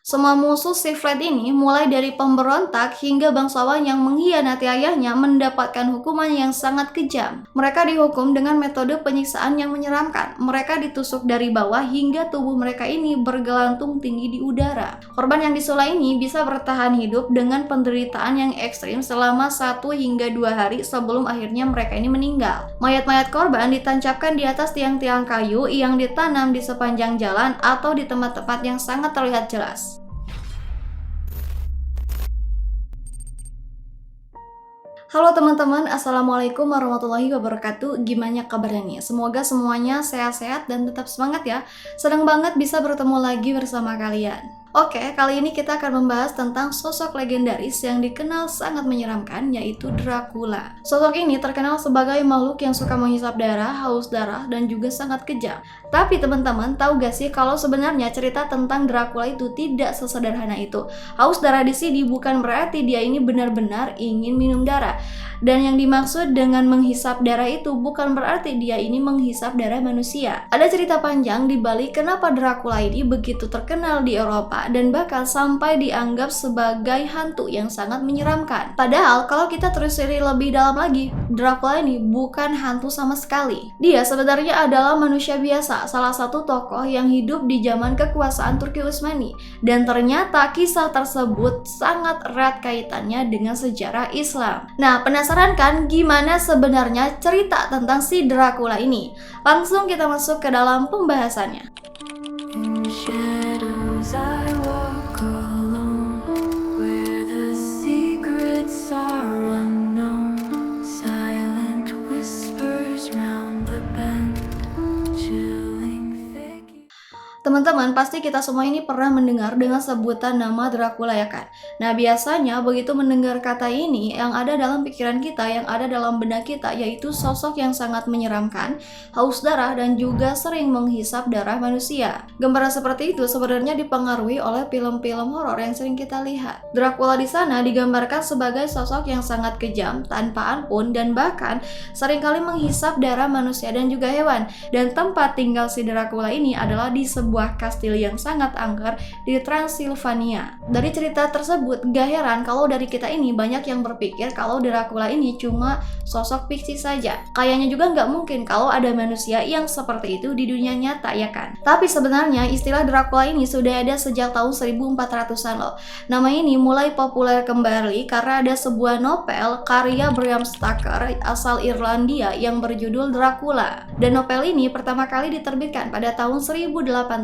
Semua musuh si Vlad ini, mulai dari pemberontak hingga bangsawan yang mengkhianati ayahnya, mendapatkan hukuman yang sangat kejam. Mereka dihukum dengan metode penyiksaan yang menyeramkan. Mereka ditusuk dari bawah hingga tubuh mereka ini bergelantung tinggi di udara. Korban yang disula ini bisa bertahan hidup dengan penderitaan yang ekstrim selama 1 hingga 2 hari sebelum akhirnya mereka ini meninggal. Mayat-mayat korban ditancapkan di atas tiang-tiang kayu yang ditanam di sepanjang jalan atau di tempat-tempat yang sangat terlihat jelas. Halo teman-teman, Assalamualaikum warahmatullahi wabarakatuh. Gimana kabarnya nih? Semoga semuanya sehat-sehat dan tetap semangat ya. Senang banget bisa bertemu lagi bersama kalian. Oke, kali ini kita akan membahas tentang sosok legendaris yang dikenal sangat menyeramkan, yaitu Dracula. Sosok ini terkenal sebagai makhluk yang suka menghisap darah, haus darah, dan juga sangat kejam. Tapi teman-teman, tahu gak sih kalau sebenarnya cerita tentang Dracula itu tidak sesederhana itu? Haus darah di sini bukan berarti dia ini benar-benar ingin minum darah. Dan yang dimaksud dengan menghisap darah itu bukan berarti dia ini menghisap darah manusia. Ada cerita panjang di balik kenapa Dracula ini begitu terkenal di Eropa dan bahkan sampai dianggap sebagai hantu yang sangat menyeramkan. Padahal kalau kita telusuri lebih dalam lagi, Dracula ini bukan hantu sama sekali. Dia sebenarnya adalah manusia biasa, salah satu tokoh yang hidup di zaman kekuasaan Turki Utsmani. Dan ternyata kisah tersebut sangat erat kaitannya dengan sejarah Islam. Nah, penasaran kan gimana sebenarnya cerita tentang si Dracula ini? Langsung kita masuk ke dalam pembahasannya. In shadows I walk alone, where the secrets are unknown. Silent whispers round the bend, chilling figures. Teman-teman, pasti kita semua ini pernah mendengar dengan sebutan nama Dracula ya kan? Nah, biasanya begitu mendengar kata ini, yang ada dalam pikiran kita, yang ada dalam benak kita, yaitu sosok yang sangat menyeramkan, haus darah, dan juga sering menghisap darah manusia. Gambaran seperti itu sebenarnya dipengaruhi oleh film-film horor yang sering kita lihat. Dracula di sana digambarkan sebagai sosok yang sangat kejam, tanpa ampun, dan bahkan seringkali menghisap darah manusia dan juga hewan. Dan tempat tinggal si Dracula ini adalah di sebuah kastil yang sangat angker di Transilvania. Dari cerita tersebut, gak heran kalau dari kita ini banyak yang berpikir kalau Dracula ini cuma sosok fiksi saja. Kayaknya juga nggak mungkin kalau ada manusia yang seperti itu di dunia nyata, ya kan? Tapi sebenarnya istilah Dracula ini sudah ada sejak tahun 1400-an loh. Nama ini mulai populer kembali karena ada sebuah novel karya Bram Stoker asal Irlandia yang berjudul Dracula. Dan novel ini pertama kali diterbitkan pada tahun 1897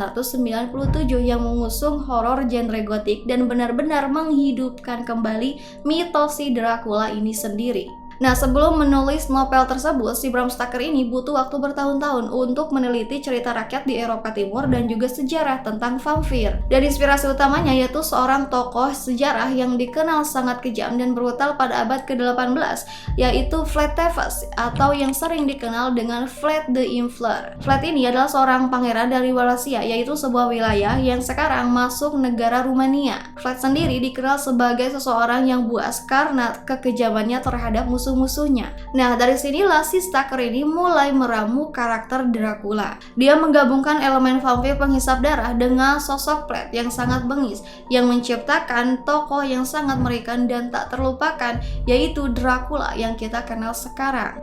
yang mengusung horor genre gotik dan benar-benar menghidupkan kembali mitos si Dracula ini sendiri. Nah, sebelum menulis novel tersebut, si Bram Stoker ini butuh waktu bertahun-tahun untuk meneliti cerita rakyat di Eropa Timur dan juga sejarah tentang vampir. Dan inspirasi utamanya yaitu seorang tokoh sejarah yang dikenal sangat kejam dan brutal pada abad ke-18, yaitu Vlad Tepes atau yang sering dikenal dengan Vlad the Impaler. Vlad ini adalah seorang pangeran dari Wallachia, yaitu sebuah wilayah yang sekarang masuk negara Rumania. Vlad sendiri dikenal sebagai seseorang yang buas karena kekejamannya terhadap musuh-musuhnya. Nah, dari sinilah si Stoker ini mulai meramu karakter Dracula. Dia menggabungkan elemen vampir penghisap darah dengan sosok Vlad yang sangat bengis, yang menciptakan tokoh yang sangat mengerikan dan tak terlupakan, yaitu Dracula yang kita kenal sekarang.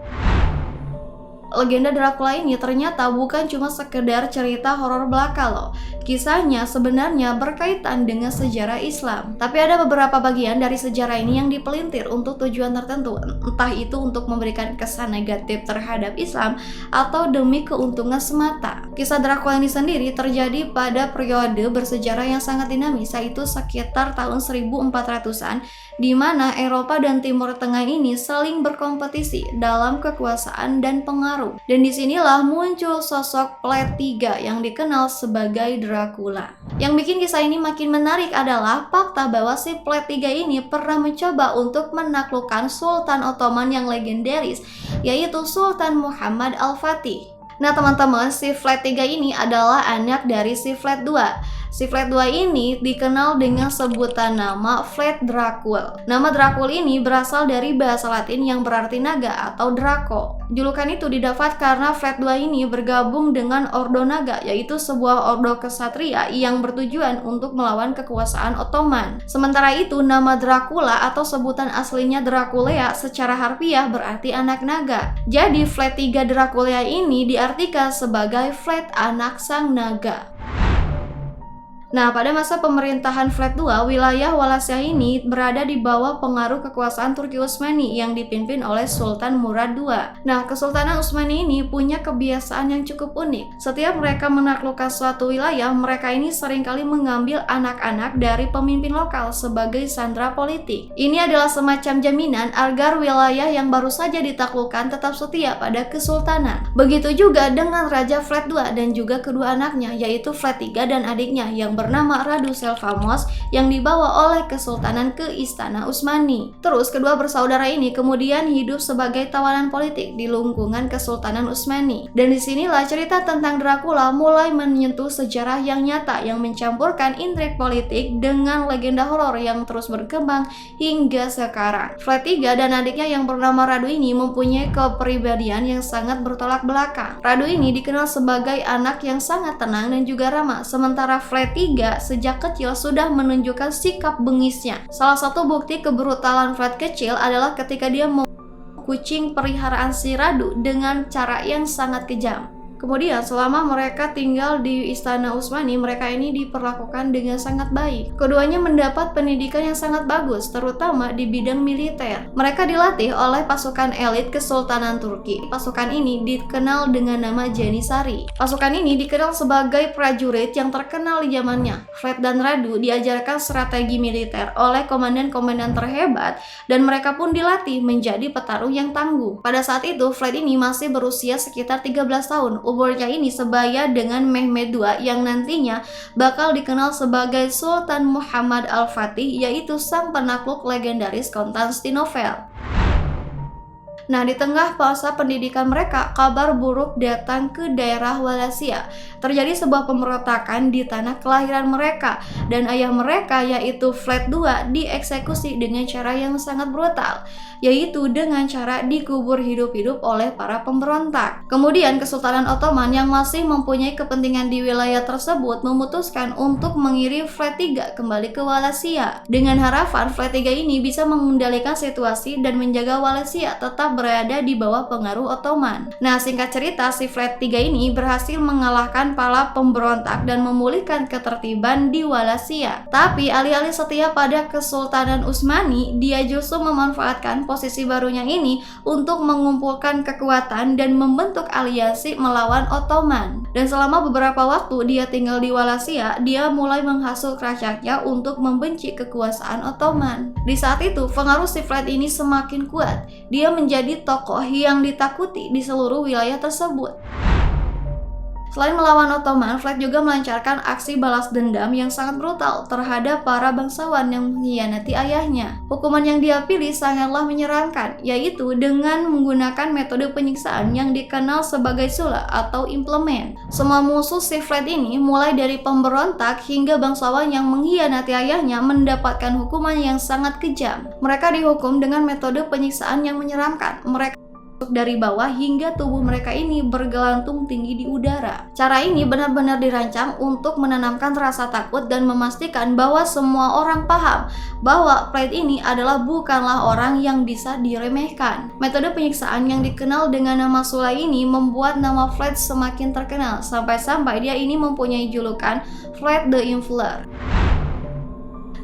Legenda Dracula ini ternyata bukan cuma sekedar cerita horor belaka loh. Kisahnya sebenarnya berkaitan dengan sejarah Islam. Tapi ada beberapa bagian dari sejarah ini yang dipelintir untuk tujuan tertentu, entah itu untuk memberikan kesan negatif terhadap Islam atau demi keuntungan semata. Kisah Dracula ini sendiri terjadi pada periode bersejarah yang sangat dinamis, yaitu sekitar tahun 1400-an, di mana Eropa dan Timur Tengah ini saling berkompetisi dalam kekuasaan dan pengaruh. Dan disinilah muncul sosok Vlad III yang dikenal sebagai Dracula. Yang bikin kisah ini makin menarik adalah fakta bahwa si Vlad III ini pernah mencoba untuk menaklukkan Sultan Ottoman yang legendaris, yaitu Sultan Muhammad Al-Fatih. Nah teman-teman, si Vlad III ini adalah anak dari si Vlad II. Si Vlad II ini dikenal dengan sebutan nama Vlad Dracul. Nama Dracul ini berasal dari bahasa Latin yang berarti naga atau Draco. Julukan itu didapat karena Vlad II ini bergabung dengan Ordo Naga, yaitu sebuah ordo kesatria yang bertujuan untuk melawan kekuasaan Ottoman. Sementara itu, nama Dracula atau sebutan aslinya Draculea secara harfiah berarti anak naga. Jadi Vlad III Draculea ini diartikan sebagai Vlad anak sang naga. Nah, pada masa pemerintahan Vlad II, wilayah Wallachia ini berada di bawah pengaruh kekuasaan Turki Utsmani yang dipimpin oleh Sultan Murad II. Nah, Kesultanan Utsmani ini punya kebiasaan yang cukup unik. Setiap mereka menaklukkan suatu wilayah, mereka ini seringkali mengambil anak-anak dari pemimpin lokal sebagai sandera politik. Ini adalah semacam jaminan agar wilayah yang baru saja ditaklukkan tetap setia pada kesultanan. Begitu juga dengan Raja Vlad II dan juga kedua anaknya, yaitu Vlad III dan adiknya yang bernama Radu Selfamos yang dibawa oleh kesultanan ke istana Utsmani. Terus kedua bersaudara ini kemudian hidup sebagai tawanan politik di lingkungan kesultanan Utsmani. Dan disinilah cerita tentang Dracula mulai menyentuh sejarah yang nyata yang mencampurkan intrik politik dengan legenda horor yang terus berkembang hingga sekarang. Vlad III dan adiknya yang bernama Radu ini mempunyai kepribadian yang sangat bertolak belakang. Radu ini dikenal sebagai anak yang sangat tenang dan juga ramah, sementara Vlad III sejak kecil sudah menunjukkan sikap bengisnya. Salah satu bukti kebrutalan Vlad kecil adalah ketika dia membunuh kucing peliharaan si Radu dengan cara yang sangat kejam. Kemudian selama mereka tinggal di istana Utsmani, mereka ini diperlakukan dengan sangat baik. Keduanya mendapat pendidikan yang sangat bagus, terutama di bidang militer. Mereka dilatih oleh pasukan elit Kesultanan Turki. Pasukan ini dikenal dengan nama Janissary. Pasukan ini dikenal sebagai prajurit yang terkenal di zamannya. Vlad dan Radu diajarkan strategi militer oleh komandan-komandan terhebat dan mereka pun dilatih menjadi petarung yang tangguh. Pada saat itu, Vlad ini masih berusia sekitar 13 tahun. Umurnya ini sebaya dengan Mehmed II yang nantinya bakal dikenal sebagai Sultan Muhammad Al-Fatih, yaitu sang penakluk legendaris Konstantinopel. Nah, di tengah masa pendidikan mereka, kabar buruk datang ke daerah Wallachia. Terjadi sebuah pemberontakan di tanah kelahiran mereka, dan ayah mereka yaitu Vlad II dieksekusi dengan cara yang sangat brutal, yaitu dengan cara dikubur hidup-hidup oleh para pemberontak. Kemudian Kesultanan Ottoman yang masih mempunyai kepentingan di wilayah tersebut memutuskan untuk mengirim Vlad III kembali ke Wallachia dengan harapan Vlad III ini bisa mengendalikan situasi dan menjaga Wallachia tetap berada di bawah pengaruh Ottoman. Nah, singkat cerita, si Vlad III ini berhasil mengalahkan para pemberontak dan memulihkan ketertiban di Wallachia. Tapi alih-alih setia pada Kesultanan Utsmani, dia justru memanfaatkan posisi barunya ini untuk mengumpulkan kekuatan dan membentuk aliansi melawan Ottoman. Dan selama beberapa waktu dia tinggal di Wallachia, dia mulai menghasut rakyatnya untuk membenci kekuasaan Ottoman. Di saat itu, pengaruh si Vlad ini semakin kuat. Dia menjadi tokoh yang ditakuti di seluruh wilayah tersebut. Selain melawan Ottoman, Vlad juga melancarkan aksi balas dendam yang sangat brutal terhadap para bangsawan yang mengkhianati ayahnya. Hukuman yang dia pilih sangatlah menyeramkan, yaitu dengan menggunakan metode penyiksaan yang dikenal sebagai sula atau implement. Semua musuh si Vlad ini, mulai dari pemberontak hingga bangsawan yang mengkhianati ayahnya, mendapatkan hukuman yang sangat kejam. Mereka dihukum dengan metode penyiksaan yang menyeramkan. Mereka dari bawah hingga tubuh mereka ini bergelantung tinggi di udara. Cara ini benar-benar dirancang untuk menanamkan rasa takut dan memastikan bahwa semua orang paham bahwa Vlad ini bukanlah orang yang bisa diremehkan. Metode penyiksaan yang dikenal dengan nama Sula ini membuat nama Vlad semakin terkenal sampai-sampai dia ini mempunyai julukan Vlad the Impaler.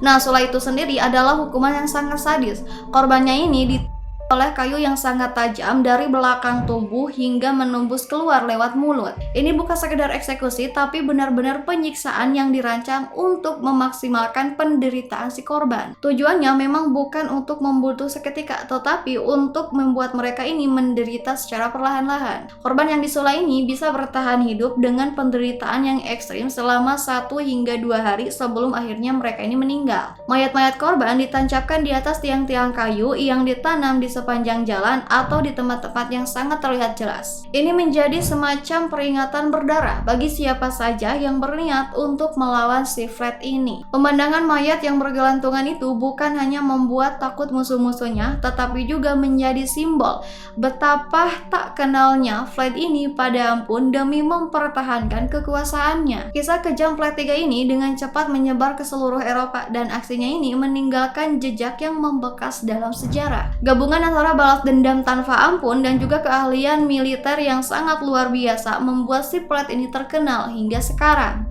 Nah, Sula itu sendiri adalah hukuman yang sangat sadis. Korbannya ini oleh kayu yang sangat tajam dari belakang tubuh hingga menembus keluar lewat mulut. Ini bukan sekedar eksekusi, tapi benar-benar penyiksaan yang dirancang untuk memaksimalkan penderitaan si korban. Tujuannya memang bukan untuk membunuh seketika, tetapi untuk membuat mereka ini menderita secara perlahan-lahan. Korban yang disula ini bisa bertahan hidup dengan penderitaan yang ekstrim selama 1 hingga 2 hari sebelum akhirnya mereka ini meninggal. Mayat-mayat korban ditancapkan di atas tiang-tiang kayu yang ditanam di sepanjang jalan atau di tempat-tempat yang sangat terlihat jelas. Ini menjadi semacam peringatan berdarah bagi siapa saja yang berniat untuk melawan si Fred ini. Pemandangan mayat yang bergelantungan itu bukan hanya membuat takut musuh-musuhnya, tetapi juga menjadi simbol betapa tak kenalnya Fred ini pada ampun demi mempertahankan kekuasaannya. Kisah kejam Fred III ini dengan cepat menyebar ke seluruh Eropa dan aksinya ini meninggalkan jejak yang membekas dalam sejarah. Gabungan antara balas dendam tanpa ampun dan juga keahlian militer yang sangat luar biasa membuat si Fred ini terkenal hingga sekarang.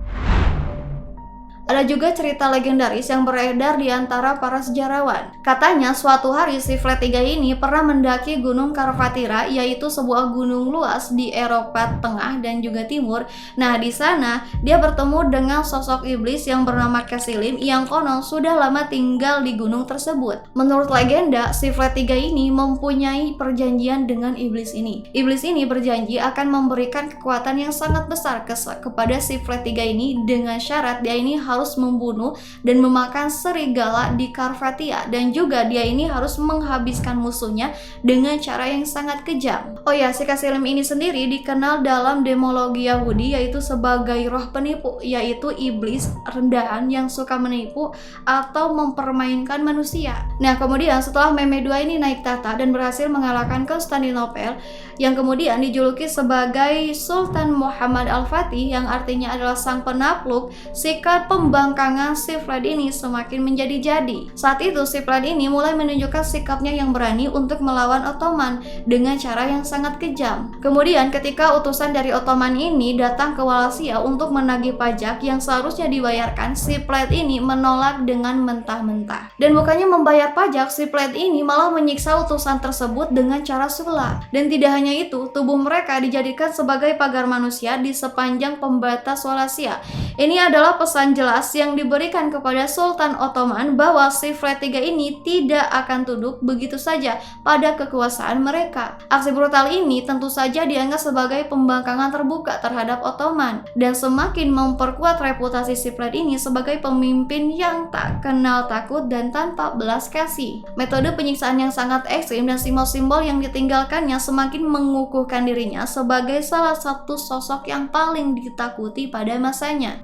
Ada juga cerita legendaris yang beredar di antara para sejarawan. Katanya suatu hari si Fred III ini pernah mendaki Gunung Karvatira, yaitu sebuah gunung luas di Eropa Tengah dan juga Timur. Nah, di sana dia bertemu dengan sosok iblis yang bernama Kesilim yang konon sudah lama tinggal di gunung tersebut. Menurut legenda, si Fred III ini mempunyai perjanjian dengan iblis ini. Iblis ini berjanji akan memberikan kekuatan yang sangat besar kepada si Fred III ini dengan syarat dia ini harus membunuh dan memakan serigala di Karvatia, dan juga dia ini harus menghabiskan musuhnya dengan cara yang sangat kejam. Oh ya, si Kesilim ini sendiri dikenal dalam demologi Yahudi yaitu sebagai roh penipu, yaitu iblis rendahan yang suka menipu atau mempermainkan manusia. Nah, kemudian setelah Mehmed II ini naik tahta dan berhasil mengalahkan Konstantinopel yang kemudian dijuluki sebagai Sultan Muhammad Al-Fatih yang artinya adalah sang penakluk, sikap pembangkangan si Fred ini semakin menjadi-jadi. Saat itu si Fred ini mulai menunjukkan sikapnya yang berani untuk melawan Ottoman dengan cara yang sangat kejam. Kemudian ketika utusan dari Ottoman ini datang ke Wallachia untuk menagih pajak yang seharusnya dibayarkan, si Fred ini menolak dengan mentah-mentah. Dan bukannya membayar pajak, si Fred ini malah menyiksa utusan tersebut dengan cara sulap. Dan tidak hanya itu, tubuh mereka dijadikan sebagai pagar manusia di sepanjang pembatas Wallachia. Ini adalah pesan jelas yang diberikan kepada Sultan Ottoman bahwa si Fred III ini tidak akan tunduk begitu saja pada kekuasaan mereka. Aksi brutal ini tentu saja dianggap sebagai pembangkangan terbuka terhadap Ottoman dan semakin memperkuat reputasi si Fred ini sebagai pemimpin yang tak kenal takut dan tanpa belas kasih. Metode penyiksaan yang sangat ekstrim dan simbol-simbol yang ditinggalkannya semakin mengukuhkan dirinya sebagai salah satu sosok yang paling ditakuti pada masanya.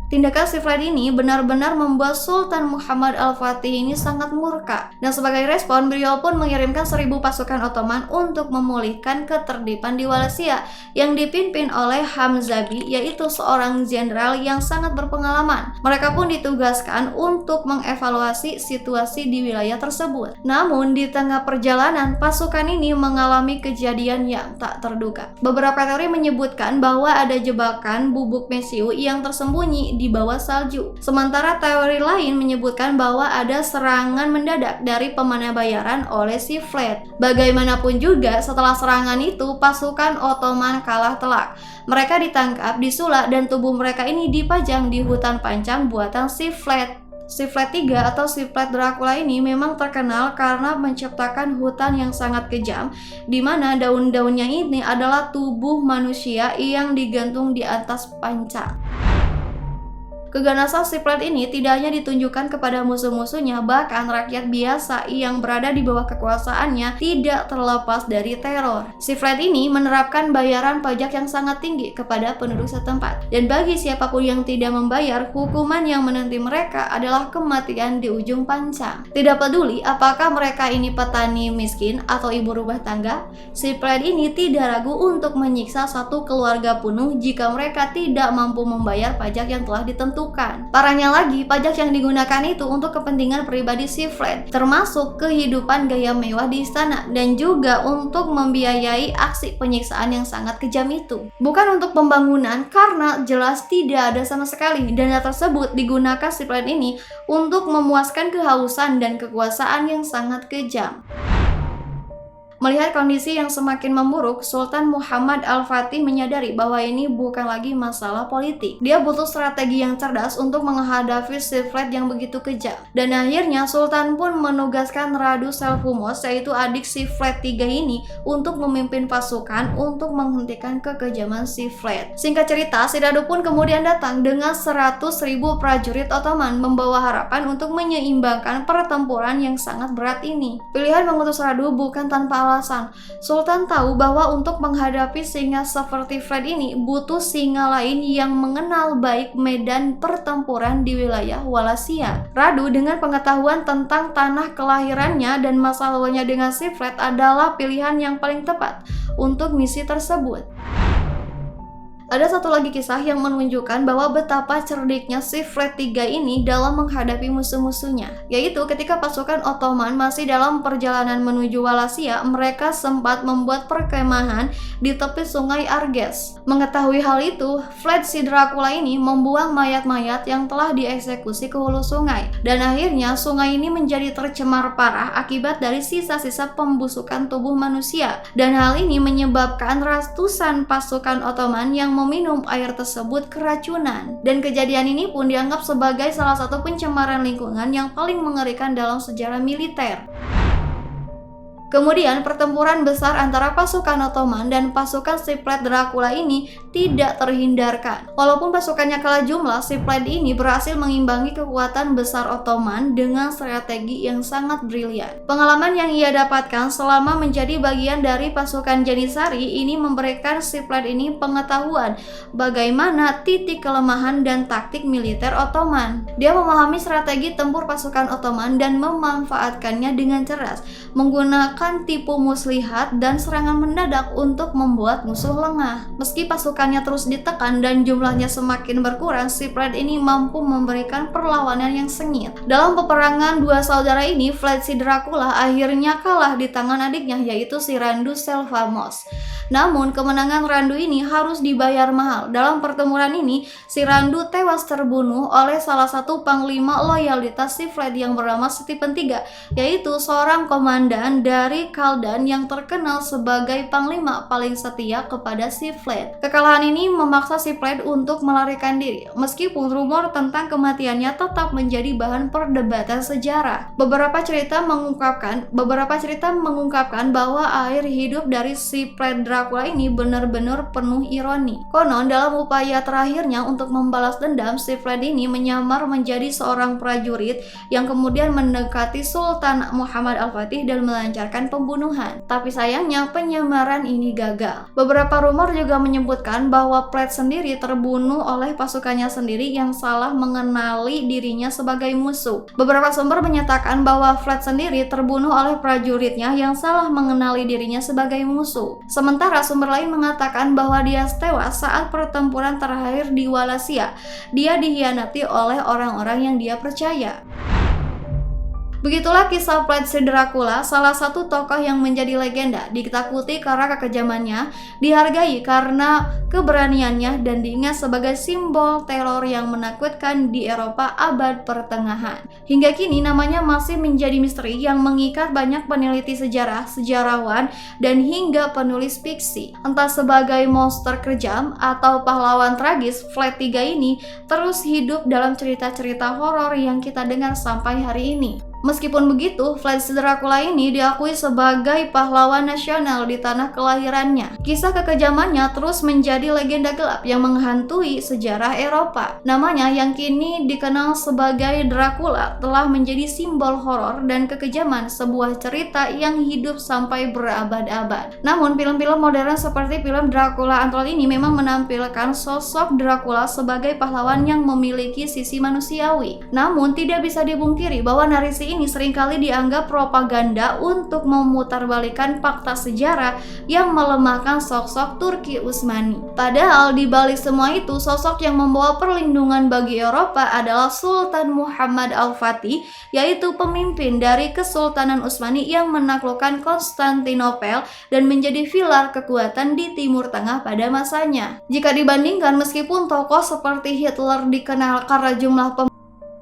Tindakan si Fred ini benar-benar membuat Sultan Muhammad Al-Fatih ini sangat murka, dan sebagai respon beliau pun mengirimkan 1000 pasukan Ottoman untuk memulihkan ketertiban di Wallachia yang dipimpin oleh Hamzabi, yaitu seorang jenderal yang sangat berpengalaman. Mereka pun ditugaskan untuk mengevaluasi situasi di wilayah tersebut. Namun di tengah perjalanan pasukan ini mengalami kejadian yang tak terduga. Beberapa teori menyebutkan bahwa ada jebakan bubuk mesiu yang tersembunyi di bawah salju. Sementara teori lain menyebutkan bahwa ada serangan mendadak dari pemanah bayaran oleh si Fred. Bagaimanapun juga, setelah serangan itu pasukan Ottoman kalah telak. Mereka ditangkap, disulak, dan tubuh mereka ini dipajang di hutan pancang buatan si Fred. Si Fred III atau si Fred Dracula ini memang terkenal karena menciptakan hutan yang sangat kejam, di mana daun-daunnya ini adalah tubuh manusia yang digantung di atas pancang. Keganasan si Fred ini tidak hanya ditunjukkan kepada musuh-musuhnya, bahkan rakyat biasa yang berada di bawah kekuasaannya tidak terlepas dari teror. Si Fred ini menerapkan bayaran pajak yang sangat tinggi kepada penduduk setempat, dan bagi siapapun yang tidak membayar, hukuman yang menanti mereka adalah kematian di ujung pancang. Tidak peduli apakah mereka ini petani miskin atau ibu rumah tangga, si Fred ini tidak ragu untuk menyiksa satu keluarga penuh jika mereka tidak mampu membayar pajak yang telah ditentukan. Parahnya lagi, pajak yang digunakan itu untuk kepentingan pribadi si Fred, termasuk kehidupan gaya mewah di istana dan juga untuk membiayai aksi penyiksaan yang sangat kejam itu. Bukan untuk pembangunan, karena jelas tidak ada sama sekali. Dana tersebut digunakan si Fred ini untuk memuaskan kehausan dan kekuasaan yang sangat kejam. Melihat kondisi yang semakin memburuk, Sultan Muhammad Al-Fatih menyadari bahwa ini bukan lagi masalah politik. Dia butuh strategi yang cerdas untuk menghadapi si Vlad yang begitu kejam. Dan akhirnya Sultan pun menugaskan Radu Selfumos, yaitu adik si Vlad III ini, untuk memimpin pasukan untuk menghentikan kekejaman si Vlad. Singkat cerita, si Radu pun kemudian datang dengan 100.000 prajurit Ottoman, membawa harapan untuk menyeimbangkan pertempuran yang sangat berat ini. Pilihan mengutus Radu bukan tanpa alasan. Sultan tahu bahwa untuk menghadapi singa seperti Vlad ini butuh singa lain yang mengenal baik medan pertempuran di wilayah Wallachia. Radu dengan pengetahuan tentang tanah kelahirannya dan masa lalunya dengan si Vlad adalah pilihan yang paling tepat untuk misi tersebut. Ada satu lagi kisah yang menunjukkan bahwa betapa cerdiknya si Vlad III ini dalam menghadapi musuh-musuhnya, yaitu ketika pasukan Ottoman masih dalam perjalanan menuju Wallachia, mereka sempat membuat perkemahan di tepi sungai Arges. Mengetahui hal itu, Vlad si Dracula ini membuang mayat-mayat yang telah dieksekusi ke hulu sungai, dan akhirnya sungai ini menjadi tercemar parah akibat dari sisa-sisa pembusukan tubuh manusia, dan hal ini menyebabkan ratusan pasukan Ottoman yang meminum air tersebut keracunan. Dan kejadian ini pun dianggap sebagai salah satu pencemaran lingkungan yang paling mengerikan dalam sejarah militer. Kemudian pertempuran besar antara pasukan Ottoman dan pasukan si Vlad Dracula ini tidak terhindarkan. Walaupun pasukannya kalah jumlah, si Vlad ini berhasil mengimbangi kekuatan besar Ottoman dengan strategi yang sangat brilian. Pengalaman yang ia dapatkan selama menjadi bagian dari pasukan Janissary ini memberikan si Vlad ini pengetahuan bagaimana titik kelemahan dan taktik militer Ottoman. Dia memahami strategi tempur pasukan Ottoman dan memanfaatkannya dengan cerdas, menggunakan tipu muslihat dan serangan mendadak untuk membuat musuh lengah. Meski pasukannya terus ditekan dan jumlahnya semakin berkurang, si Vlad ini mampu memberikan perlawanan yang sengit. Dalam peperangan dua saudara ini, Vlad si Dracula akhirnya kalah di tangan adiknya, yaitu si Radu Selfamos. Namun kemenangan Radu ini harus dibayar mahal. Dalam pertempuran ini, si Radu tewas terbunuh oleh salah satu panglima loyalitas si Vlad yang bernama Stephen III, yaitu seorang komandan dari Khaldan yang terkenal sebagai panglima paling setia kepada si Vlad. Kekalahan ini memaksa si Vlad untuk melarikan diri, meskipun rumor tentang kematiannya tetap menjadi bahan perdebatan sejarah. Beberapa cerita mengungkapkan bahwa akhir hidup dari si Vlad Dracula ini benar-benar penuh ironi. Konon dalam upaya terakhirnya untuk membalas dendam, si Vlad ini menyamar menjadi seorang prajurit yang kemudian mendekati Sultan Muhammad Al-Fatih dan melancarkan pembunuhan. Tapi sayangnya penyamaran ini gagal. Beberapa rumor juga menyebutkan bahwa Vlad sendiri terbunuh oleh pasukannya sendiri yang salah mengenali dirinya sebagai musuh. Beberapa sumber menyatakan bahwa Vlad sendiri terbunuh oleh prajuritnya yang salah mengenali dirinya sebagai musuh. Sementara sumber lain mengatakan bahwa dia tewas saat pertempuran terakhir di Wallachia. Dia dikhianati oleh orang-orang yang dia percaya. Begitulah kisah Vlad si Dracula, salah satu tokoh yang menjadi legenda, ditakuti karena kekejamannya, dihargai karena keberaniannya, dan diingat sebagai simbol teror yang menakutkan di Eropa abad pertengahan. Hingga kini namanya masih menjadi misteri yang mengikat banyak peneliti sejarah, sejarawan, dan hingga penulis fiksi. Entah sebagai monster kejam atau pahlawan tragis, Vlad III ini terus hidup dalam cerita-cerita horor yang kita dengar sampai hari ini. Meskipun begitu, Vlad si Dracula ini diakui sebagai pahlawan nasional di tanah kelahirannya. Kisah kekejamannya terus menjadi legenda gelap yang menghantui sejarah Eropa. Namanya yang kini dikenal sebagai Dracula telah menjadi simbol horor dan kekejaman sebuah cerita yang hidup sampai berabad-abad. Namun film-film modern seperti film Dracula Untold ini memang menampilkan sosok Dracula sebagai pahlawan yang memiliki sisi manusiawi. Namun tidak bisa dipungkiri bahwa narasi ini seringkali dianggap propaganda untuk memutarbalikkan fakta sejarah yang melemahkan sosok Turki Utsmani. Padahal di balik semua itu, sosok yang membawa perlindungan bagi Eropa adalah Sultan Muhammad Al-Fatih, yaitu pemimpin dari Kesultanan Utsmani yang menaklukkan Konstantinopel dan menjadi pilar kekuatan di Timur Tengah pada masanya. Jika dibandingkan, meskipun tokoh seperti Hitler dikenal karena jumlah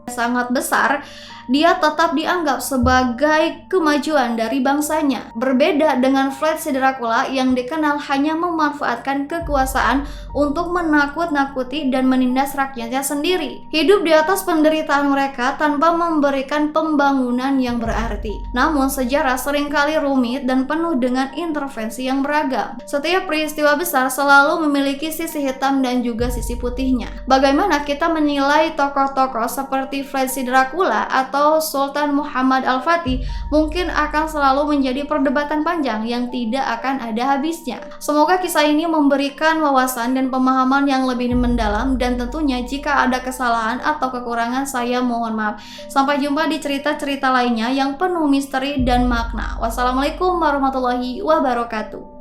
sangat besar, dia tetap dianggap sebagai kemajuan dari bangsanya. Berbeda dengan Vlad si Dracula yang dikenal hanya memanfaatkan kekuasaan untuk menakut-nakuti dan menindas rakyatnya sendiri. Hidup di atas penderitaan mereka tanpa memberikan pembangunan yang berarti. Namun sejarah seringkali rumit dan penuh dengan intervensi yang beragam. Setiap peristiwa besar selalu memiliki sisi hitam dan juga sisi putihnya. Bagaimana kita menilai tokoh-tokoh seperti Vlad si Dracula atau Sultan Muhammad Al-Fatih mungkin akan selalu menjadi perdebatan panjang yang tidak akan ada habisnya. Semoga kisah ini memberikan wawasan dan pemahaman yang lebih mendalam, dan tentunya jika ada kesalahan atau kekurangan saya mohon maaf. Sampai jumpa di cerita-cerita lainnya yang penuh misteri dan makna. Wassalamualaikum warahmatullahi wabarakatuh.